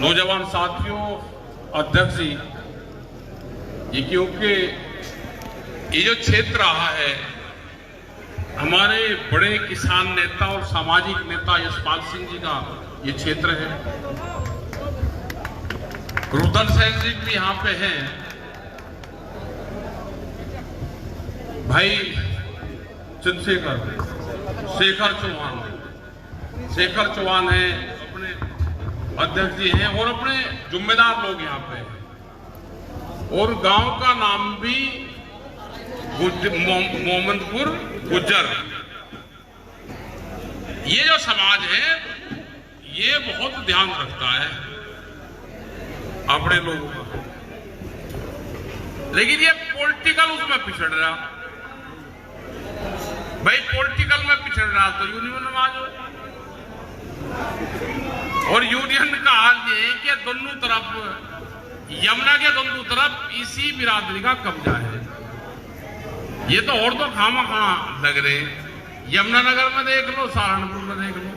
नौजवान साथियों, अध्यक्ष जी, ये क्योंकि ये जो क्षेत्र रहा है, हमारे बड़े किसान नेता और सामाजिक नेता यशपाल सिंह जी का ये क्षेत्र है। रुद्र सेन जी भी यहाँ पे हैं, भाई शेखर चौहान है, अपने अध्यक्ष जी हैं और अपने जिम्मेदार लोग यहाँ पे हैं। और गांव का नाम भी मोहम्मदपुर गुज्जर। ये जो समाज है ये बहुत ध्यान रखता है अपने लोगों का, लेकिन ये पॉलिटिकल उसमें पिछड़ रहा। भाई पॉलिटिकल में पिछड़ रहा तो यूनियन में आ जाओ। और यूनियन का हाल ये है कि दोनों तरफ, यमुना के दोनों तरफ इसी बिरादरी का कब्जा है। ये तो और तो खामा कहां लग रहे, यमुनानगर में देख लो, सहारनपुर में देख लो,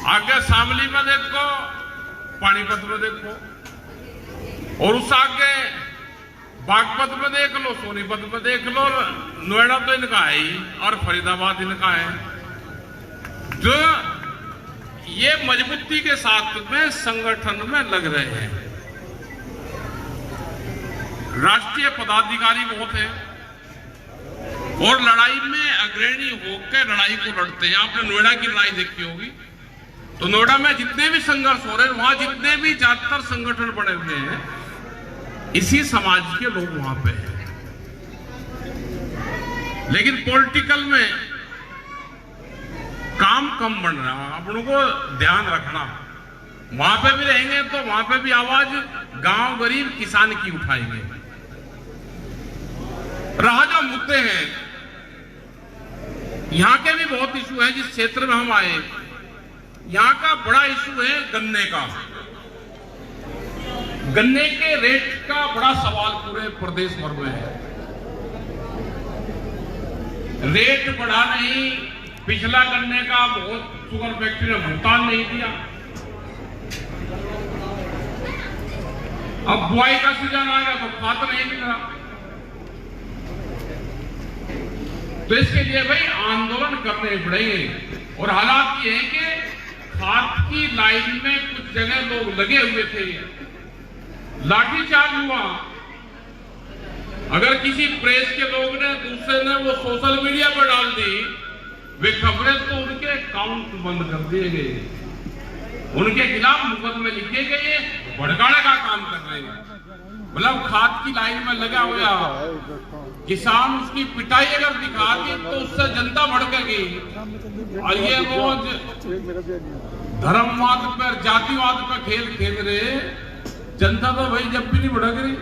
आगे शामली में देखो, पानीपत में देखो, और उस आगे बागपत में देख लो, सोनीपत में देख लो, नोएडा तो इनका है ही और फरीदाबाद इनका है। जो ये मजबूती के साथ में संगठन में लग रहे हैं। राष्ट्रीय पदाधिकारी बहुत हैं और लड़ाई में अग्रणी होकर लड़ाई को लड़ते हैं। आपने नोएडा की लड़ाई देखी होगी, तो नोएडा में जितने भी संघर्ष हो रहे हैं, वहां जितने भी ज्यादातर संगठन बने हुए हैं, इसी समाज के लोग वहां पे हैं। लेकिन पॉलिटिकल में काम कम बन रहा है। आप लोगों को ध्यान रखना, वहां पे भी रहेंगे तो वहां पे भी आवाज गांव गरीब किसान की उठाएंगे। रहा जो मुद्दे हैं, यहां के भी बहुत इशू है। जिस क्षेत्र में हम आए, यहां का बड़ा इशू है गन्ने का। गन्ने के रेट का बड़ा सवाल पूरे प्रदेश भर में है। रेट बढ़ा नहीं, पिछला गन्ने का बहुत शुगर फैक्ट्री ने भुगतान नहीं दिया। अब बुआई का सीजन आ गया तो खाद नहीं मिल रहा। तो इसके लिए भाई आंदोलन करने पड़ेंगे। और हालात ये है कि खाद की लाइन में कुछ जगह लोग लगे हुए थे, लाठीचार्ज हुआ। अगर किसी प्रेस के लोग ने, दूसरे ने वो सोशल मीडिया पर डाल दी वे खबरें, तो उनके अकाउंट बंद कर दिए गए, उनके खिलाफ मुकदमे लिखे गए, भड़काने का काम कर रहे हैं। मतलब खाद की लाइन में लगा हुआ किसान, उसकी पिटाई अगर दिखा दी तो उससे जनता भड़केगी। और ये रोज धर्मवाद पर, जातिवाद पर खेल खेल रहे, जनता तो भाई जब भी नहीं भड़क रही,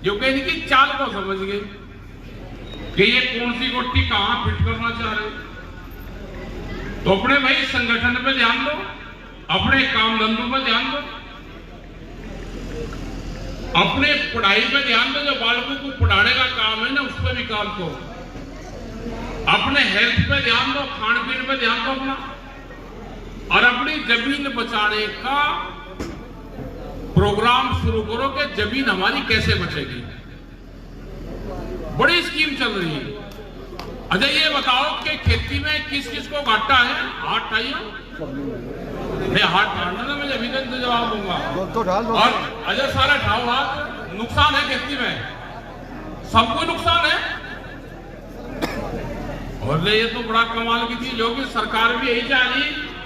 जो कि इनकी चाल को समझ गई कि ये कौन सी गोटी कहां फिट करना चाह रहे। तो अपने भाई संगठन पे ध्यान दो, अपने काम धंधों पे ध्यान दो, अपने पढ़ाई पे ध्यान दो। जो बालकों को पढ़ाने का काम है ना, उस पर भी काम दो। अपने हेल्थ पे ध्यान दो, खान पीन पे ध्यान दो अपना, और अपनी जमीन बचाने का प्रोग्राम शुरू करो कि जमीन हमारी कैसे बचेगी। बड़ी स्कीम चल रही है। अच्छा ये बताओ कि खेती में किस किस को घाटा है? हाथ उठाइए, हाथ डालना ना, मैं अभी तक जवाब दूंगा। और अजय सारा ठाओ हाथ। नुकसान है खेती में, सबको नुकसान है। और ये तो बड़ा कमाल की चीज होगी, सरकार भी यही चाह रही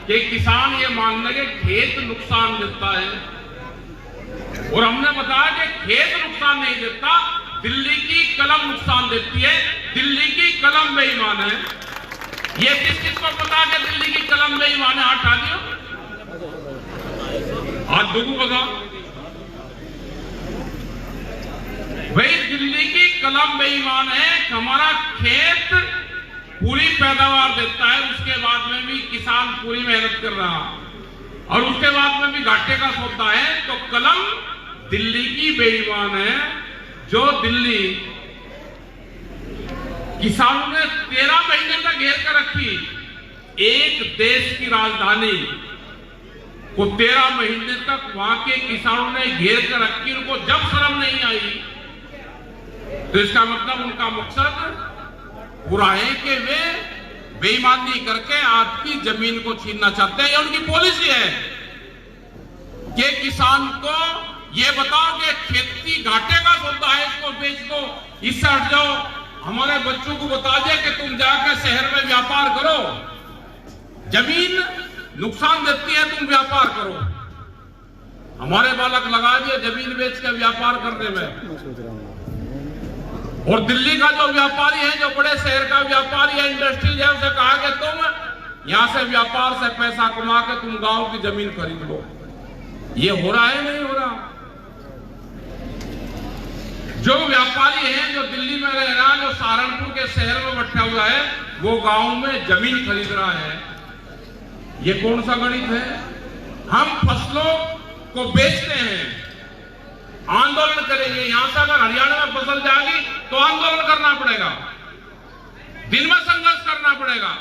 कि किसान ये मान लगे खेत नुकसान देता है। और हमने बताया कि खेत नुकसान नहीं देता, दिल्ली की कलम नुकसान देती है। दिल्ली की कलम बेईमान है। ये किस किस को पता है कि दिल्ली की कलम बेईमान है? हाथ उठा दियो, हाथ दुगु बता भाई। दिल्ली की कलम बेईमान है। हमारा खेत पूरी पैदावार देता है, उसके बाद में भी किसान पूरी मेहनत कर रहा, और उसके बाद में भी घाटे का सौदा है। तो कलम दिल्ली की बेईमान है। जो दिल्ली किसानों ने 13 महीने तक घेर कर रखी, एक देश की राजधानी को 13 महीने तक वहां के किसानों ने घेर कर रखी, उनको जब शर्म नहीं आई, तो इसका मतलब उनका मकसद पूरा है कि वे बेईमानी करके आपकी जमीन को छीनना चाहते हैं। ये उनकी पॉलिसी है कि किसान को ये बताओ कि खेती घाटे का सौदा है, इसको बेच दो, इससे हट जाओ। हमारे बच्चों को बता दिया कि तुम जाकर शहर में व्यापार करो, जमीन नुकसान देती है, तुम व्यापार करो। हमारे बालक लगा दिए जमीन बेच के व्यापार करने में। और दिल्ली का जो व्यापारी है, जो बड़े शहर का व्यापारी है, इंडस्ट्री है, उसे कहा कि तुम यहां से व्यापार से पैसा कमा के तुम गांव की जमीन खरीद लो। ये हो रहा है नहीं हो रहा? जो व्यापारी है जो दिल्ली में रह रहा, जो सहारनपुर के शहर में बैठा हुआ है, वो गांव में जमीन खरीद रहा है। ये कौन सा गणित है? हम फसलों को बेचते हैं, आंदोलन करेंगे। यहां से अगर हरियाणा में फसल जाएगी तो आंदोलन करना पड़ेगा, दिन में संघर्ष करना पड़ेगा।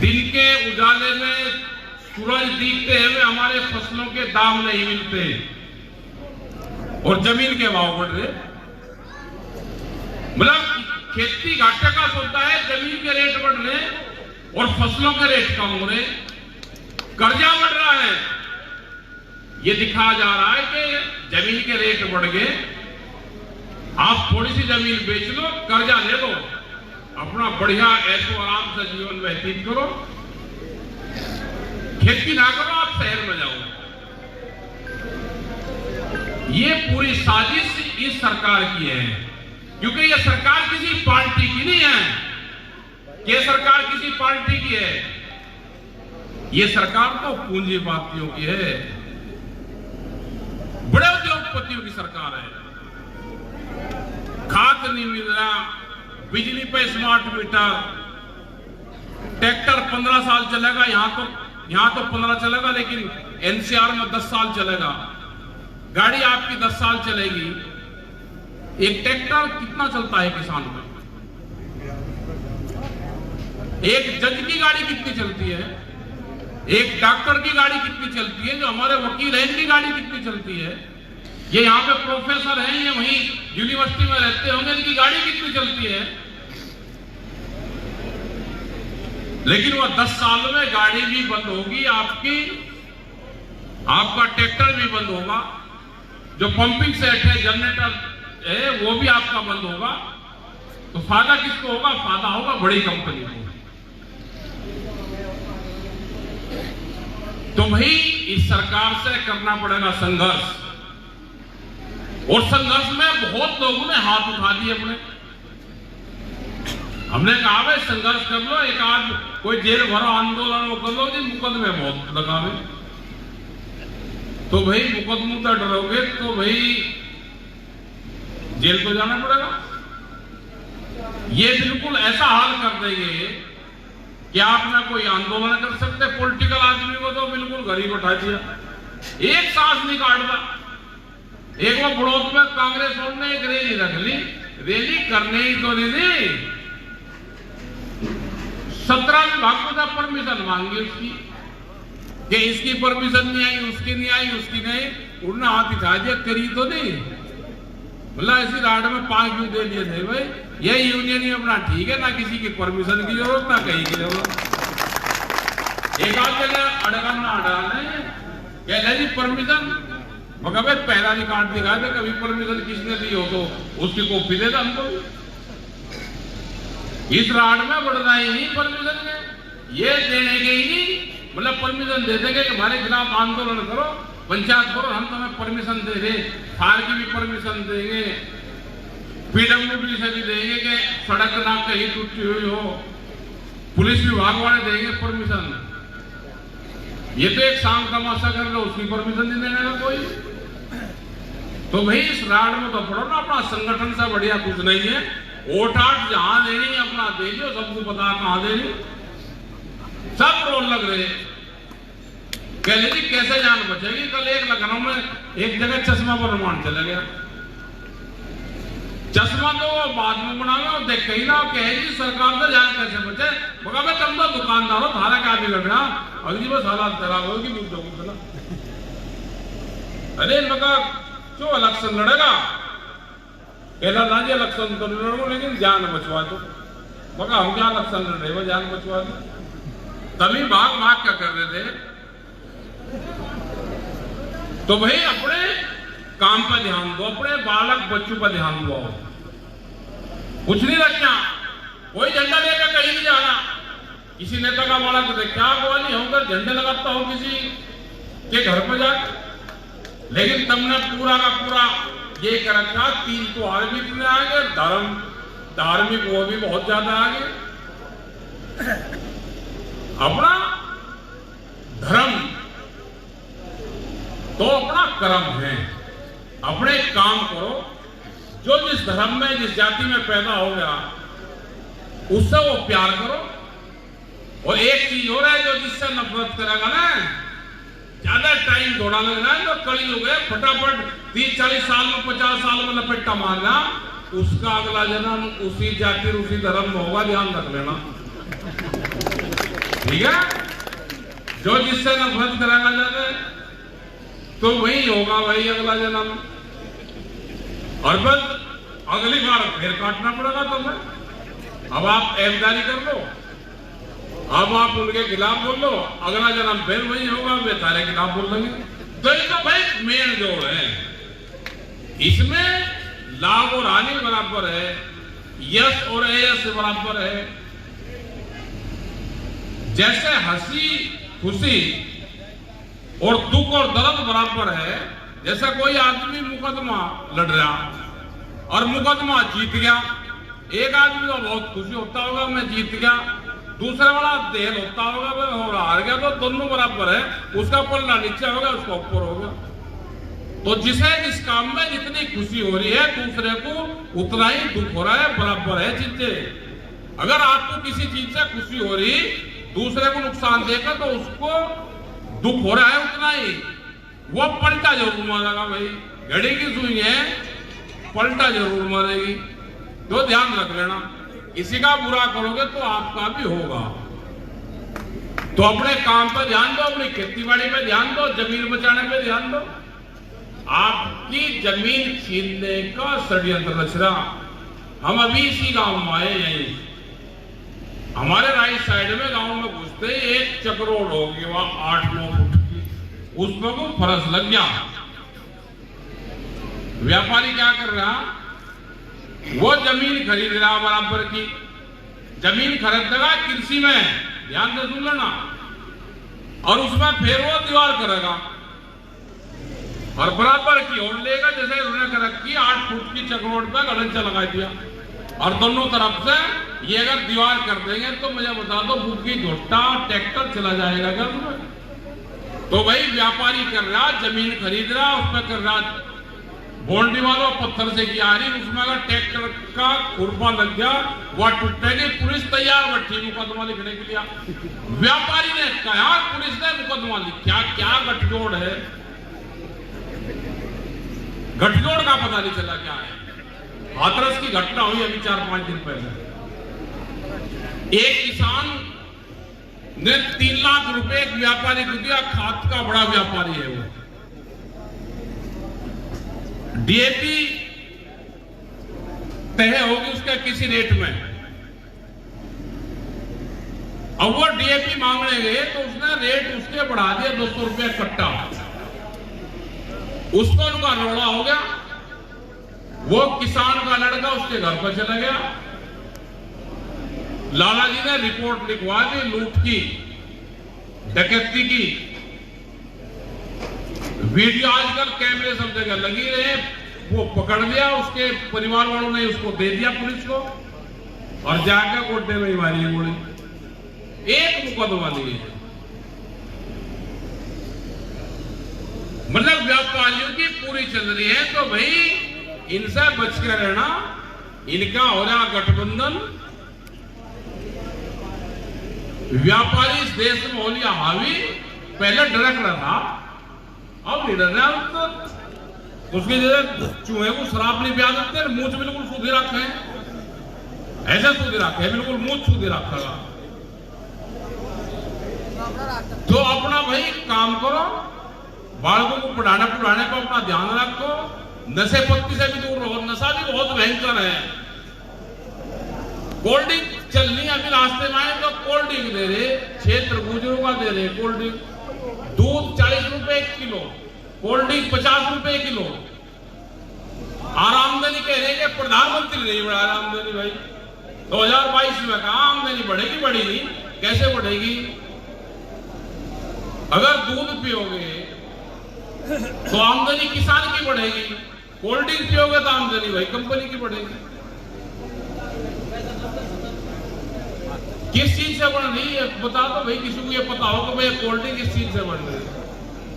दिन के उजाले में सूरज दिखते हुए हमारे फसलों के दाम नहीं मिलते और जमीन के भाव बढ़ रहे। मतलब खेती घाटे का सौदा है, जमीन के रेट बढ़ रहे और फसलों के रेट कम हो रहे, कर्जा बढ़ रहा है। ये दिखाया जा रहा है कि जमीन के रेट बढ़ गए, आप थोड़ी सी जमीन बेच लो, कर्जा ले लो, अपना बढ़िया ऐशो आराम से जीवन व्यतीत करो, खेती ना करो, आप शहर में जाओ। ये पूरी साजिश इस सरकार की है, क्योंकि ये सरकार किसी पार्टी की नहीं है। ये सरकार किसी पार्टी की है, ये सरकार तो पूंजीपतियों की है, बड़े उद्योगपतियों की सरकार है। खाद नहीं मिल रहा, बिजली पे स्मार्ट मीटर, ट्रैक्टर 15 साल चलेगा, यहां तो 15 चलेगा, लेकिन एनसीआर में 10 साल चलेगा। गाड़ी आपकी 10 साल चलेगी। एक ट्रैक्टर कितना चलता है किसान का? एक जज की गाड़ी कितनी चलती है? एक डॉक्टर की गाड़ी कितनी चलती है? जो हमारे वकील हैं, इनकी गाड़ी कितनी चलती है? ये यहाँ पे प्रोफेसर हैं, ये वहीं यूनिवर्सिटी में रहते होंगे, इनकी गाड़ी कितनी चलती है? लेकिन वह 10 साल में गाड़ी भी बंद होगी आपकी, आपका ट्रैक्टर भी बंद होगा, जो पंपिंग सेट है, जनरेटर है, वो भी आपका बंद होगा। तो फायदा किसको होगा? फायदा होगा बड़ी कंपनी को। तो भाई इस सरकार से करना पड़ेगा संघर्ष, और संघर्ष में बहुत लोगों ने हाथ उठा दिए अपने। हमने कहा भाई संघर्ष कर लो, एक आध कोई जेल भरो आंदोलन कर लो, जी मुकदमे बहुत लगावे। तो भाई मुकदमों से डरोगे तो भाई जेल तो जाना पड़ेगा। ये बिल्कुल ऐसा हाल कर देंगे कि आप ना कोई आंदोलन कर सकते, पॉलिटिकल आदमी को तो बिल्कुल घर ही बैठा दिया, एक सांस नहीं काटता। एक वो बड़ौत में कांग्रेस ने एक रैली रख ली, रैली करने ही तो नहीं दी, 17 विभाग को परमिशन मांगी उसकी, कि इसकी परमिशन नहीं आई, उसकी नहीं आई, उसकी नहीं, उन्होंने हाथ दिखा दिया, करी तो नहीं। बोला ऐसी राड में 5 क्यों दे दिए थे भाई? ये यूनियन ही अपना ठीक है, ना किसी की परमिशन की जरूरत, ना कहीं की जरूरत। एक आध जगह अड़गाना अड़ाना क्या जी परमिशन, मगर भाई पहला रिकॉर्ड दिखाया था, कभी परमिशन किसने दी हो तो उसकी कॉपी दे दे हमको। इस राड में बढ़ना ही नहीं परमिशन के, ये देने के ही नहीं, मतलब परमिशन दे देंगे कि हमारे खिलाफ आंदोलन करो, पंचायत करो, हम तुम्हें परमिशन दे रहे, फायर की भी परमिशन देंगे, पीडब्ल्यूडी से भी देंगे कि सड़क ना कहीं टूटी हुई हो, पुलिस विभाग वाले देंगे परमिशन। ये तो एक शाम तमाशा कर लो, उसकी परमिशन नहीं देने का कोई। तो भाई इस राड में तो पड़ो ना, अपना संगठन से बढ़िया कुछ नहीं है। वोट आट जहां देनी अपना दे दियो, सबको पता कहां देनी, सब रोल लग रहे। कह लीजिए कैसे जान बचेगी? कल एक लखनऊ में एक जगह चश्मा पर रिमांड चला गया, चश्मा तो वो बाद में बनावे, देख ही ना कहे जी सरकार से जान कैसे बचे। मगर मैं तुम तो दुकानदार हो, थारा क्या बिगड़ रहा, अगली बस हालात खराब होगी मुझे ना। अरे मका क्यों इलेक्शन लड़ेगा? कहला ना जी इलेक्शन तो लड़ो लेकिन जान बचवा दो। मका हम क्या इलेक्शन लड़ रहे हो, जान बचवा दो। तभी भाग भाग क्या कर रहे थे? तो भाई अपने काम पर ध्यान दो, अपने बालक बच्चों पर ध्यान दो। कुछ नहीं रखना, कोई झंडा लेकर कहीं नहीं जाना। किसी नेता का बालक क्या गोली होकर झंडे लगाता हो किसी के घर पर जाकर, लेकिन तुमने पूरा का पूरा ये कर रखा। 3 त्योहार भी इतने आगे, धार्मिक वो भी बहुत ज्यादा आगे। अपना धर्म तो अपना कर्म है, अपने काम करो। जो जिस धर्म में जिस जाति में पैदा हो गया उससे वो प्यार करो। और एक चीज हो रहा है, जो जिससे नफरत करेगा ना, ज्यादा टाइम थोड़ा लगना है, तो कड़ी हो गए फटाफट 30-40 साल में 50 साल में लपेटा मारना, उसका अगला जन्म उसी जाति उसी धर्म में होगा, ध्यान रख लेना। ठीक है? जो जिससे नफरत करेगा ज्यादा तो वही होगा वही अगला जन्म। और बस अगली बार फिर काटना पड़ेगा तुम्हें। अब आप एमदारी कर लो, अब आप उनके खिलाफ बोल लो, अगला जन्म फिर वही होगा, वे तारे खिलाफ बोल लेंगे। तो ये तो भाई मेन जोड़ है, इसमें लाभ और हानि बराबर है, यश और अयश बराबर है। जैसे हंसी खुशी और दुख और दर्द बराबर है। जैसा कोई आदमी मुकदमा लड़ रहा और मुकदमा जीत गया, एक आदमी को बहुत खुशी होता होगा मैं जीत गया, दूसरा वाला देर होता होगा मैं हार गया। तो दोनों बराबर है, उसका पल्ला नीचे होगा, उसका ऊपर होगा। तो जिसे जिस काम में जितनी खुशी हो रही है, दूसरे को उतना ही दुख हो रहा है, बराबर है चीजें। अगर आपको किसी चीज से खुशी हो रही, दूसरे को नुकसान देकर, तो उसको दुख हो रहा है उतना ही। वो पलटा जरूर मारेगा भाई, घड़ी की सुई है, पलटा जरूर मारेगी। तो ध्यान रख लेना, इसी का बुरा करोगे तो आपका भी होगा। तो अपने काम पर ध्यान दो, अपनी खेती बाड़ी पे ध्यान दो, जमीन बचाने पे ध्यान दो। आपकी जमीन छीनने का षड्यंत्र रच रहा। हम अभी इसी गांव में आए, यहीं हमारे राइट साइड में गांव में घुसते एक चक्रोड होगी, वहां 8-9 फुट की, उसमें को फरस लग गया। व्यापारी क्या कर रहा, वो जमीन खरीद रहा बराबर की। जमीन खरीदेगा कृषि में, ध्यान से सुन लेना, और उसमें फिर वो दीवार करेगा और बराबर की ओर लेगा। जैसे उन्होंने कर रखी 8 फुट की चक्रोड पे गलंचा लगा दिया, और दोनों तरफ से ये अगर दीवार कर देंगे तो मुझे बता दो बुग्गी झोटा ट्रैक्टर चला जाएगा क्या तुम्हें? तो भाई व्यापारी कर रहा, जमीन खरीद रहा, उसमें कर रहा बाउंड्री वालों पत्थर से की आ रही, उसमें अगर ट्रैक्टर का खुरपा लग गया वह टूटेगी। पुलिस तैयार बैठी मुकदमा लिखने के लिए। व्यापारी ने कहा, पुलिस ने मुकदमा लिखा। क्या गठजोड़ है? गठजोड़ का पता नहीं चला क्या है। हाथरस की घटना हुई अभी 4-5 दिन पहले। एक किसान ने 3 लाख रुपए एक व्यापारी को दिया, खाद का बड़ा व्यापारी है वो। डीएपी तय होगी उसके किसी रेट में। अब वो डीएपी मांगने गए तो उसने रेट उसके बढ़ा दिया 200 रुपए कट्टा। उसको उनका रोड़ा हो गया। वो किसान का लड़का उसके घर पर चला गया। लाला जी ने रिपोर्ट लिखवा दी, लूट की, डकैती की। वीडियो आजकल कैमरे सब जगह लगी रहे। वो पकड़ लिया, उसके परिवार वालों ने उसको दे दिया पुलिस को, और जाकर गोड्डे में ही मारी गोली। एक मुकदमा लिए। मतलब व्यापारियों की पूरी चल रही है। तो भाई इनसे बच के रहना। इनका हो रहा गठबंधन। व्यापारी इस देश में हो लिया हावी। पहले डरक रहा था, अब नहीं डर रहा। तो उसकी जगह चूहे को शराब नहीं पिया सकते, मुंह बिल्कुल सूधी रखे, ऐसे सूधी रखे, बिल्कुल मुंह सूधी रखा। तो अपना भाई काम करो, बालकों को पढ़ाने को अपना ध्यान रखो, नशे पत्ती से भी दूर रहो। नशा भी बहुत भयंकर है। कोल्ड ड्रिंक चलनी, अभी रास्ते में आए तो कोल्ड ड्रिंक दे रहे, 6 तरबूजों का दे रहे कोल्ड ड्रिंक, दूध 40 रुपए 1 किलो, कोल्ड ड्रिंक 50 रुपए किलो। आमदनी कह रहे कि प्रधानमंत्री नहीं बढ़ा आमदनी। भाई 2022 में कहा आमदनी बढ़ेगी, बढ़ेगी कैसे बढ़ेगी? अगर दूध पियोगे तो आमदनी किसान की बढ़ेगी, कोल्ड ड्रिंक पियोगे तो आमदनी भाई कंपनी की बढ़ेगी। किस चीज से बढ़ रही है बता दो भाई, किसी को ये पता हो कि भाई कोल्ड ड्रिंक किस चीज से बढ़ रही है?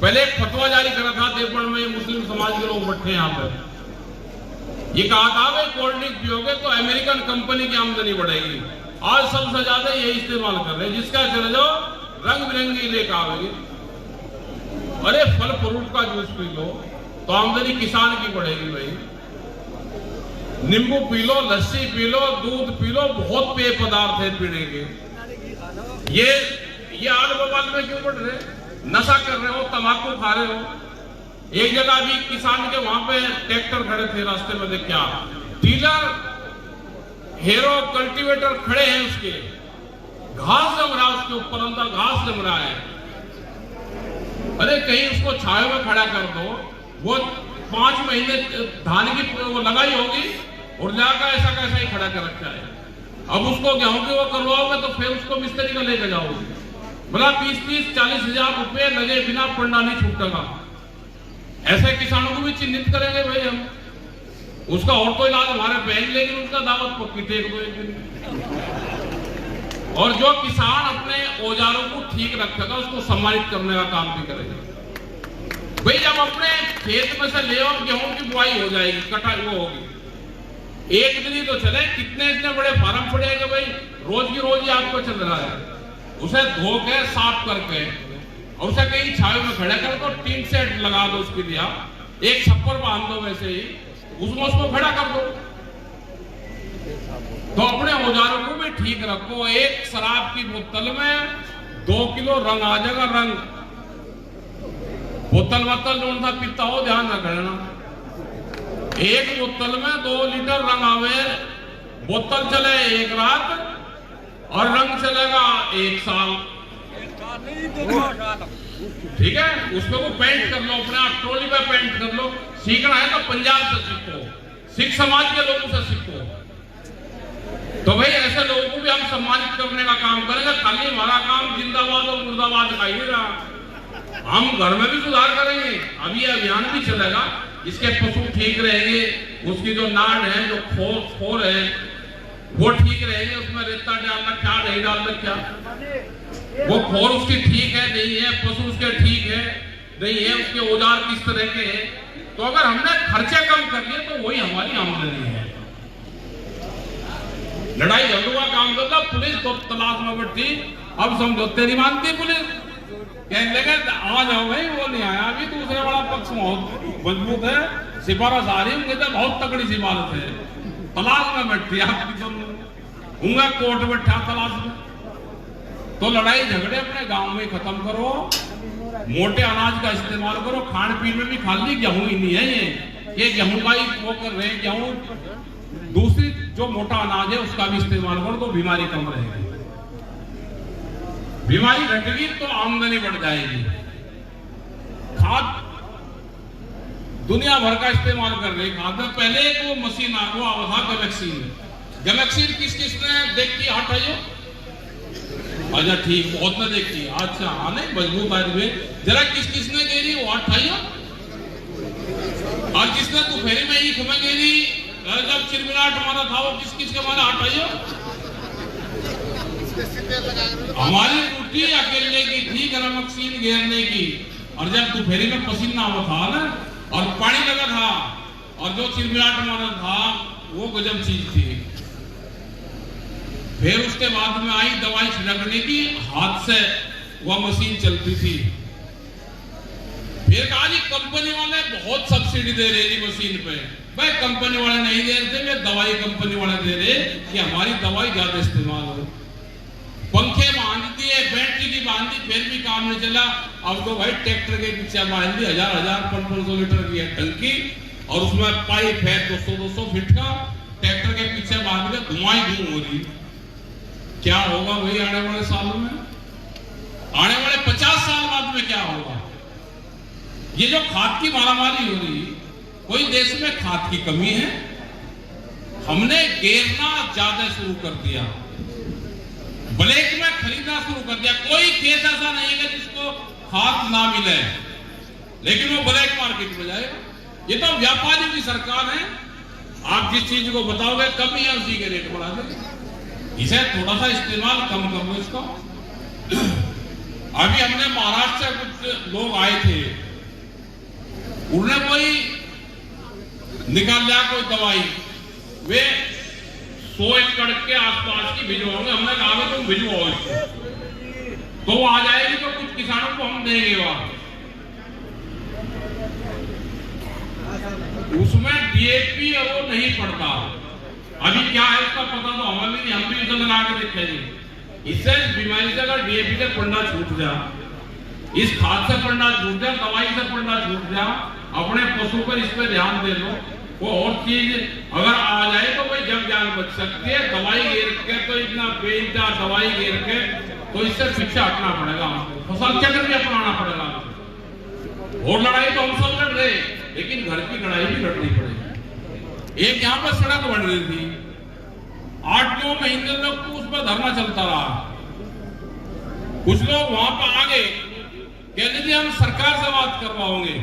पहले एक फतवा जारी करा था देवगढ़ में, मुस्लिम समाज के लोग बैठे यहाँ पर, ये कहा था भाई कोल्ड ड्रिंक पियोगे तो अमेरिकन कंपनी की आमदनी बढ़ेगी। आज सबसे ज्यादा यही इस्तेमाल कर रहे हैं, जिसका चले जाओ रंग बिरंगी लेकर आवेगी। अरे फल फ्रूट का जूस पी लो तो आमदनी किसान की बढ़ेगी भाई। नींबू पी लो, लस्सी पी लो, दूध पी लो, बहुत पेय पदार्थ है पीने के। ये आल बवाल में क्यों बढ़ रहे? नशा कर रहे हो, तंबाकू खा रहे हो। एक जगह भी किसान के वहां पे ट्रैक्टर खड़े थे रास्ते में, देख क्या टीलर हेरो कल्टीवेटर खड़े हैं, उसके घास जम रहा है, उसके ऊपर अंदर घास जम रहा है। अरे कहीं उसको छाया में खड़ा कर दो, वो 5 महीने धान की वो लगाई होगी और जाकर ऐसा कैसा ही खड़ा कर रखा है। अब उसको गेहूं की वो करवाओगे तो फिर उसको मिस्त्री का लेकर जाओगे, बोला 20-30-40 हजार रुपए लगे बिना पढ़ना नहीं छूटेगा। ऐसे किसानों को भी चिन्हित करेंगे भाई हम, उसका और तो इलाज हमारे बैंक, लेकिन उसका दावत पक्की टेक दो एक दिन। और जो किसान अपने औजारों को ठीक रखेगा उसको सम्मानित करने का काम भी करेगा। भाई जब अपने खेत में से ले और गेहूं की बुआई हो जाएगी, कटाई वो होगी, एक दिन ही तो चले, कितने इतने बड़े फार्म पड़े हैं भाई रोज की रोज ही आपको चल रहा है। उसे धो के साफ करके और उसे कहीं छावे में खड़ा कर दो, टीन सेट लगा दो उसके लिए, एक छप्पर बांध दो, वैसे ही उसमें उसको खड़ा कर दो। तो अपने औजारों को भी ठीक रखो। एक शराब की बोतल में 2 किलो रंग आ जाएगा, रंग बोतल जो सा पीता हो ध्यान रखना। एक बोतल में 2 लीटर रंग आवे, बोतल चले 1 रात और रंग चलेगा 1 साल। ठीक है, उसको वो पेंट कर लो, अपने आप ट्रॉली पे पेंट कर लो। सीखना है तो पंजाब से सीखो, सिख समाज के लोगों से सीखो। तो भाई ऐसे लोगों को भी हम सम्मानित करने का काम करेंगे। खाली हमारा काम जिंदाबाद और मुर्दाबाद दिखाई नहीं रहा, हम घर में भी सुधार करेंगे। अभी अभियान भी चलेगा, इसके पशु ठीक रहेंगे, उसकी जो नाड़ है, जो खोर है वो ठीक रहेंगे, उसमें रेता डालना क्या नहीं डालना क्या, वो खोर उसकी ठीक है नहीं है, पशु उसके ठीक है नहीं है, उसके औजार किस तरह के हैं। तो अगर हमने खर्चे कम कर लिए तो वही हमारी आमदनी है। लड़ाई झगड़ों का काम करता, पुलिस तो तलाश में बैठी, अब समझौते नहीं मानती पुलिस, कहने लगे आ जाओ भाई, वो नहीं आया। अभी दूसरे वाला पक्ष बहुत मजबूत है, सिफारिश आ रही है, बहुत तगड़ी सिफारिश है, तलाश में बैठी आपकी उंगा कोर्ट बैठा तलाश में। तो लड़ाई झगड़े अपने गांव में खत्म करो, मोटे अनाज का इस्तेमाल करो। खान पीन में भी खाली गेहूं ही नहीं है, ये गेहूं का ही वो कर रहे हैं, गेहूं दूसरी जो मोटा अनाज है उसका भी इस्तेमाल करो तो बीमारी कम रहेगी। बीमारी घटेगी तो आमदनी बढ़ जाएगी। खाद दुनिया भर का इस्तेमाल कर रहे खाद में, पहले एक वो मशीन वो आवा था गैलेक्सीन किस किसने देखी? हटाइयो, अच्छा ठीक, बहुत ने देखी, अच्छा हाँ नहीं मजबूत आदमी, जरा किस किसने गेरी वो हटाइयो। और जिसने दोपहरी में ही खमे गेरी जब चिरमिराट मारा था वो किस किस के मारा हटाइयो। हमारी ड्यूटी अकेले की थी गैलेक्सीन घेरने की, और जब दोपहरी में पसीना हुआ था ना और पानी लगा था और जो चिरमिराट मारा था वो गजब चीज थी। फिर उसके बाद में आई दवाई छिड़कने की, हाथ से वह मशीन चलती थी। फिर कहा जी कंपनी वाले बहुत सब्सिडी दे रहे जी मशीन पे। भाई कंपनी वाले नहीं दे रहे थे, दवाई कंपनी वाले दे रहे कि हमारी दवाई ज्यादा इस्तेमाल हो। पंखे बांध दिए, बैटरी की बांधी फिर भी काम नहीं चला। अब तो भाई ट्रैक्टर के पीछे बांधी 1000-500 लीटर की है टंकी और उसमें पाइप है 200 फीट का, ट्रैक्टर के पीछे बांध के धुआं ही धुआं हो रही। क्या होगा भाई आने वाले सालों में, आने वाले 50 साल बाद में क्या होगा? ये जो खाद की मारामारी हो रही, कोई देश में खाद की कमी है? हमने गेरना ज्यादा शुरू कर दिया, ब्लैक में खरीदना शुरू कर दिया। कोई खेत ऐसा नहीं है जिसको खाद ना मिले, लेकिन वो ब्लैक मार्केट में जाएगा। ये तो व्यापारी की सरकार है, आप जिस चीज को बताओगे कमी है उसी के रेट बढ़ा देंगे। इसे थोड़ा सा इस्तेमाल कम कर लो इसका। अभी हमने महाराष्ट्र से कुछ लोग आए थे, उन्होंने कोई निकाल लिया कोई दवाई, वे 100 एकड़ के आसपास की भिजवाओगे। हमने कहा तुम भिजवाओ इसको, तो वो आ जाएगी तो कुछ किसानों को हम देंगे वहां। उसमें डीएपी और वो नहीं पड़ता। अभी क्या है उसका पता तो हमें भी नहीं, हम भी उसे लगा के देखेंगे। इससे बीमारी से अगर डीएपी से पढ़ना छूट जा, इस खाद से पढ़ना छूट जा, दवाई से पढ़ना छूट जा, अपने पशु पर इस पर ध्यान दे लो। वो और चीज अगर आ जाए तो भाई जब जान बच सकती है। दवाई घेर के तो इतना बेइंतहा दवाई घेर के तो इससे पीछे हटना पड़ेगा हमको, फसल चक्र भी अपनाना पड़ेगा। और लड़ाई तो हम सब लड़ रहे, लेकिन घर की लड़ाई भी लड़नी पड़ेगी। एक यहाँ पर सड़क बन रही थी, 8-9 महीने तक उस पर धरना चलता रहा। कुछ लोग वहां पर आ गए, कहते थे हम सरकार से बात करवाओगे।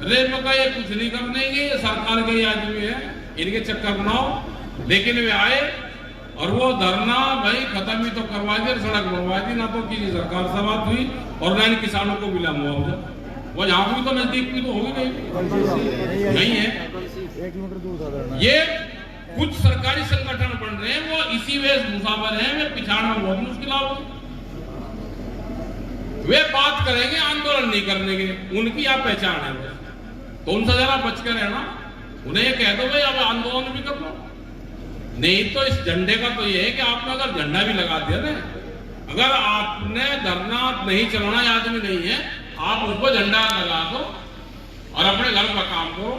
अरे मैं कहा ये कुछ नहीं करने के, सरकार के आदमी है, इनके चक्कर बनाओ। लेकिन वे आए और वो धरना भाई खत्म ही तो करवा दिया, सड़क बनवा दी। ना तो किसी सरकार से बात हुई और ना इन किसानों को मिला मुआवजा। वो यहाँ भी तो नजदीक भी तो होगी नहीं है। ये कुछ सरकारी संगठन बन रहे हैं, वो इसी वेशभूषा में रहे, वे पिछाड़ना बहुत मुश्किल होगी। वे बात करेंगे, आंदोलन नहीं करने के, उनकी आप पहचान है, तो उनसे जरा बच कर रहना। उन्हें ये कह दो भाई अब आंदोलन भी कर लो। नहीं तो इस झंडे का तो ये है कि आपने अगर झंडा भी लगा दिया ना, अगर आपने धरना नहीं चलाना याद में नहीं है, आप उस पर झंडा लगा दो और अपने घर का काम करो।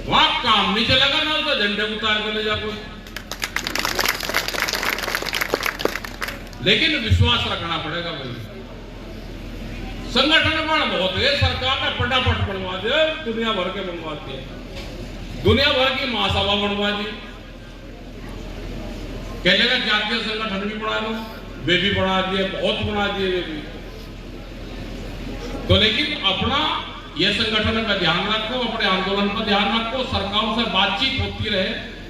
वहां काम नहीं चलेगा ना, तो झंडे उतार कर ले जा कोई। लेकिन विश्वास रखना पड़ेगा भाई। संगठन बड़ा बहुत है, सरकार ने फटाफट बनवा दिया, दुनिया भर के बनवा दिए, दुनिया भर की महासभा बनवा दी। कहने का जातीय संगठन भी बढ़ा लो, वे भी बढ़ा दिए, बहुत बढ़ा दिए वे भी। तो लेकिन अपना ये संगठन का ध्यान रखो, अपने आंदोलन पर ध्यान रखो, सरकारों से बातचीत होती रहे,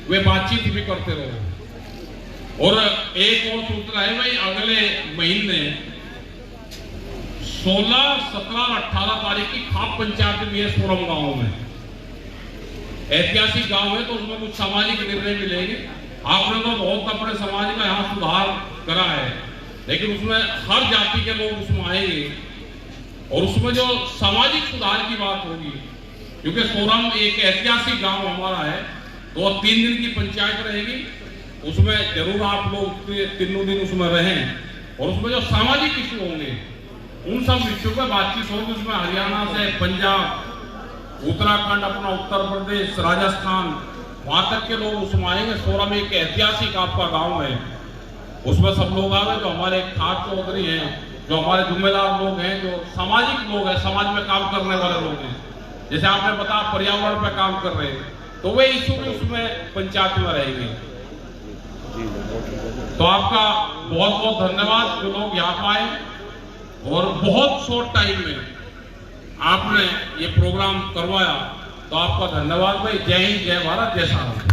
वे बातचीत भी करते रहो। और एक और सूत्र है भाई, अगले महीने 16, 17 और 18 तारीख की खाप पंचायत भी है सोरम गांव में। ऐतिहासिक गांव है तो उसमें कुछ सामाजिक निर्णय मिलेंगे। आपने तो बहुत अपने समाज का यहाँ सुधार करा है, लेकिन उसमें हर जाति के लोग उसमें आएंगे और उसमें जो सामाजिक सुधार की बात होगी, क्योंकि सोरम एक ऐतिहासिक गांव हमारा है, तो 3 दिन की पंचायत रहेगी। उसमें जरूर आप लोग 3 दिन उसमें रहें और उसमें जो सामाजिक इशू होंगे उन सब विषयों पर बातचीत होगी। उसमें हरियाणा से पंजाब, उत्तराखंड, अपना उत्तर प्रदेश, राजस्थान, वहां तक के लोग उसमें आएंगे। सोरम एक ऐतिहासिक आपका गांव है, उसमें सब लोग आ गए। जो हमारे खास चौधरी हैं, जो हमारे जिम्मेदार लोग हैं, जो सामाजिक लोग हैं, समाज में काम करने वाले लोग हैं, जैसे आपने बताया पर्यावरण पे काम कर रहे हैं, तो वे इशू भी उसमें पंचायत में रहेंगे। तो आपका बहुत बहुत धन्यवाद जो लोग यहाँ पर आए और बहुत शॉर्ट टाइम में आपने ये प्रोग्राम करवाया, तो आपका धन्यवाद भाई। जय हिंद, जय भारत, जय सारा।